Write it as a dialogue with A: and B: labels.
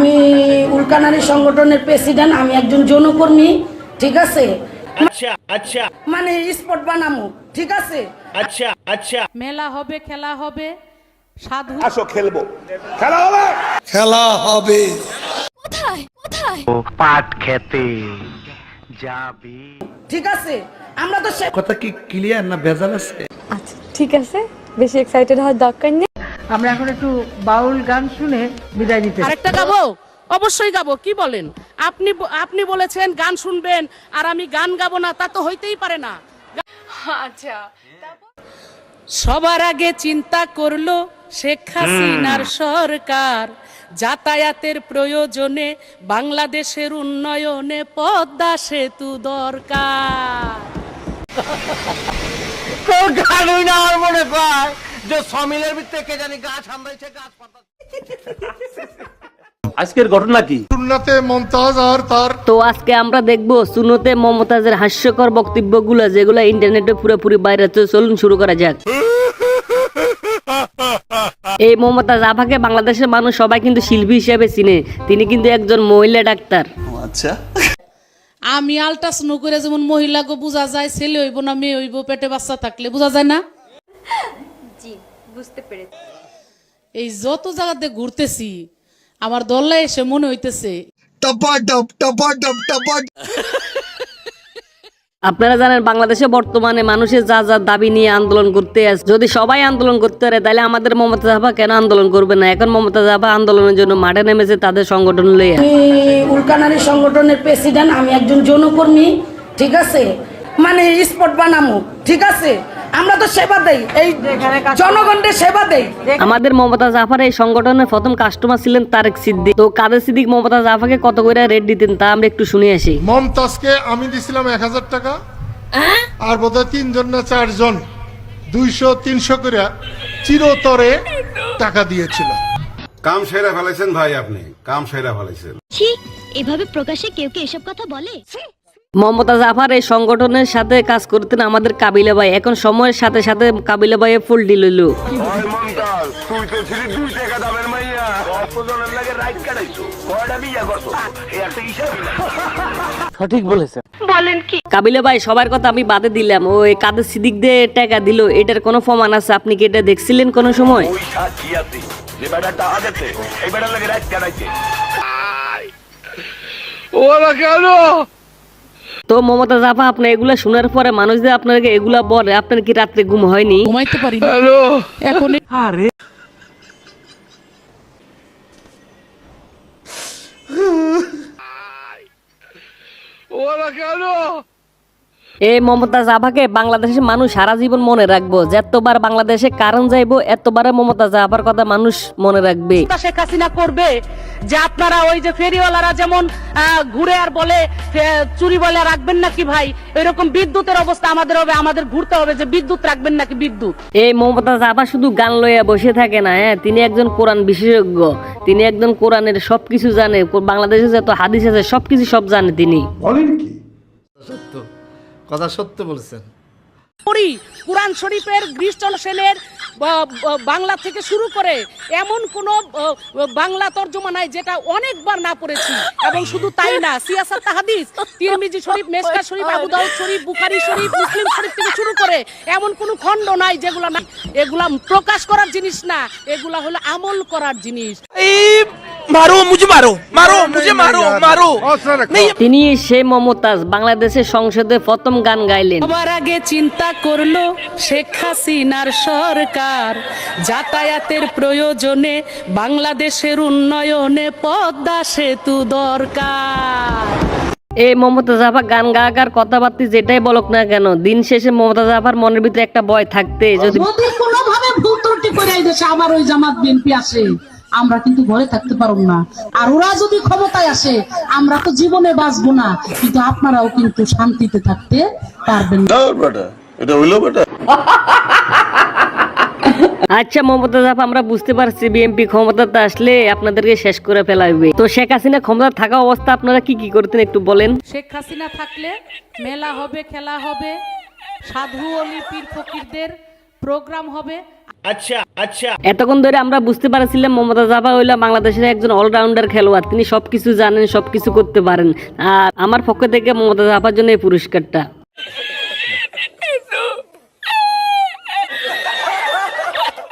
A: আমি উল্কানারী সংগঠনের প্রেসিডেন্ট, আমি একজন যৌনকর্মী, ঠিক আছে।
B: আচ্ছা আচ্ছা,
A: মানে স্পট বানামু, ঠিক আছে।
B: আচ্ছা আচ্ছা,
C: মেলা হবে, খেলা হবে, সাধু
D: আসো খেলবো, খেলা হবে,
E: খেলা হবে।
F: কোথায় কোথায়
G: পাট খেতে যাবি?
A: ঠিক আছে, আমরা তো
E: কথা কি ক্লিয়ার না ভেজাল আছে?
F: আচ্ছা ঠিক আছে, বেশি এক্সাইটেড হওয়ার দরকার নেই।
H: আমরা এখন একটু বাউল গান শুনে বিদায় নিতে চাই।
C: আরেকটা গাবো, অবশ্যই গাবো, কি বলেন? আপনি বলেছেন গান শুনবেন আর আমি গান গাবো না, তা তো হইতেই পারে না।
F: আচ্ছা,
C: সবার আগে চিন্তা করলো শেখ হাসিনার সরকার, যাতায়াতের প্রয়োজনে বাংলাদেশের উন্নয়নে পদ্মা সেতু দরকার।
G: গানই না আর মনে কয় যে সমিলের ভিতরে কে জানি গাছ হামড়াইছে, গাছ পাতা।
B: আজকের ঘটনা কি?
E: সুন্নাতে মমতাজ আর তার
I: তো আজকে আমরা দেখবো সুন্নতে মমতাজের হাস্যকর বক্তব্যগুলো, যেগুলো ইন্টারনেটে পুরোপুরি বাইরে। তো চলুন শুরু করা যাক। এই মমতাজ আপাকে বাংলাদেশের মানুষ সবাই কিন্তু শিল্পী হিসেবে চিনে। তিনি কিন্তু একজন মহিলা ডাক্তার।
E: আচ্ছা,
C: আমি আল্ট্রাসাউন্ড করে যেমন মহিলাকে বোঝা যায়, ছেলে হইব না মেয়ে হইব, পেটে বাচ্চা থাকলে বোঝা যায় না।
F: জি বুঝতে পেরেছি।
C: এই যত জায়গাতে ঘুরতেছি আমার দল্লা এসে মনে হইতেছে
E: টপাটপ টপাটপ টপাট।
I: আপনারা জানেন বাংলাদেশে বর্তমানে মানুষের যা যা দাবি নিয়ে আন্দোলন করতে আছে, যদি সবাই আন্দোলন করতে পারে তাহলে আমাদের মমতাজ আপা কেন আন্দোলন করবে না? এখন মমতাজ আপা আন্দোলনের জন্য মাঠে নেমেছে তাদের সংগঠন লইয়া।
A: আমি উল্কানারী সংগঠনের প্রেসিডেন্ট, আমি একজন যৌনকর্মী, ঠিক আছে। মানে স্পট বানামু, ঠিক আছে। আমরা তো সেবা দেই, এই জনগণের সেবা দেই।
I: আমাদের মমতাজ আফার এই সংগঠনের প্রথম কাস্টমার ছিলেন তারেক সিদ্দিক। তো কাদের সিদ্দিক মমতাজ আফাকে কত করে রেট দিতেন তা আমরা একটু শুনে আসি।
E: মমতাজকে আমি দিছিলাম 1000 টাকা, আর বোধহয় 3 জন না 4 জন 200-300 করে চিরতরে টাকা দিয়েছিল।
D: কাম সেরা ফেলাইছেন ভাই, আপনি কাম সেরা ফেলাইছেন।
F: এভাবে প্রকাশ্যে কেউ কে এসব কথা বলে?
I: মমতাজ আফার এই সংগঠনের সাথে কাজ করতেন আমাদের কাবিলা ভাই। এখন সময়ের সাথে সাথে কাবিলা ভাই ফুল ডিল হইল।
D: তুই তো ছিলি 2 টাকা দামের মাইয়া, অপজনের লাগে রাইট কাটাইছো, কয়টা বিয়া করছো, এই একটা হিসাবই না।
G: সঠিক বলেছেন।
I: কাবিলা ভাই সবার কথা আমি বাদে দিলাম, ওই কাদের সিদ্দিক দিয়ে টাকা দিল, এটার কোনো প্রমাণ আছে? আপনি কি এটা দেখছিলেন কোনো সময়?
D: ওই সাক্ষী আছে যে বেটাটা আগেতে এই বেটার লাগে রাইট কাটাইছে। ওরা কেন?
I: তো মমতাজ আপা, আপনি এগুলা শোনার পরে মানুষ যে আপনাকে এগুলা বলে, আপনার কি রাত্রে ঘুম হয়নি?
C: ঘুমাইতে পারি না এখন।
G: আরে
D: ওরা কেন?
I: এই মমতাজ আপাকে বাংলাদেশের মানুষ সারা জীবন মনে রাখবো। যতবার বাংলাদেশে কারণ যাইবো এতবারে মমতাজ আপার কথা মানুষ মনে রাখবে।
C: শেখ হাসিনা করবে যে আপনারা ওই যে ফেরিওয়ালারা যেমন ঘুরে আর বলে চুরি বলে রাখবেন নাকি ভাই, এরকম বিদ্যুতের অবস্থা আমাদের হবে, আমাদের ঘুরতে হবে যে বিদ্যুৎ রাখবেন নাকি বিদ্যুৎ।
I: এই মমতাজ আপা শুধু গান লইয়া বসে থাকে না, হ্যাঁ, তিনি একজন কোরআন বিশেষজ্ঞ। তিনি একজন কোরআনের সবকিছু জানে, বাংলাদেশে যত হাদিস আছে সবকিছু সব জানে তিনি।
E: বলেন কি?
J: সত্য কথা, সত্য বলেছেন।
C: কুরআন শরীফের গ্রিস্টল সেনের বাংলা থেকে শুরু করে এমন কোন বাংলা তর্জমা নাই যেটা অনেকবার না পড়েছি। এবং শুধু তাই না, সিয়াসাত হাদিস, তিরমিজি শরীফ, মেশকাত শরীফ, আবু দাউদ শরীফ, বুখারী শরীফ, মুসলিম শরীফ থেকে শুরু করে এমন কোন খণ্ড নাই যেগুলা না। এগুলা প্রকাশ করার জিনিস না, এগুলা হলো আমল করার জিনিস।
G: মারো মুঝে, মারো মারো মুঝে, মারো মারো।
I: তিনি সেই মমতাজ বাংলাদেশের সংসদে প্রথম গান গাইলেন।
C: সবার আগে চিন্তা করলো শেখ হাসিনার সরকার, যাতায়াতের প্রয়োজনে বাংলাদেশের উন্নয়নে পদ্মা সেতু দরকার।
I: এই মমতাজ আপা গান গাকার কথাবার্তা যেটাই বলক না কেন, দিন শেষে মমতাজ আপার মনের ভিতরে একটা ভয় থাকতে, যদি
H: কোনোভাবে ভুল ত্রুটি করে এই দেশে আবার ওই জামাত বিএনপি আসে, আমরা কিন্তু ঘরে থাকতে পারবো না। আর ওরা যদি ক্ষমতায় আসে আমরা তো জীবনে বাঁচবো না, কিন্তু আপনারাও কিন্তু শান্তিতে থাকতে পারবেন না।
D: এটা হইলো বেটা।
I: আচ্ছা মমতাজ আপা, আমরা বুঝতে পারছি বিএনপি ক্ষমতাতে আসলে আপনাদেরকে শেষ করে ফেলাবে। তো শেখ হাসিনা ক্ষমতা থাকা অবস্থা আপনারা কি কি করতেন একটু বলেন।
C: শেখ হাসিনা থাকলে মেলা হবে, খেলা হবে, সাধু অলি পীর ফকিরদের প্রোগ্রাম হবে।
B: अच्छा अच्छा
I: এতক্ষণ ধরে আমরা বুঝতে পারছিলাম মমতাজ আপা হইলো বাংলাদেশের একজন অলরাউন্ডার খেলোয়াড়, তিনি সবকিছু জানেন, সবকিছু করতে পারেন। আর আমার পক্ষ থেকে মমতাজ আপার জন্য এই পুরস্কারটা।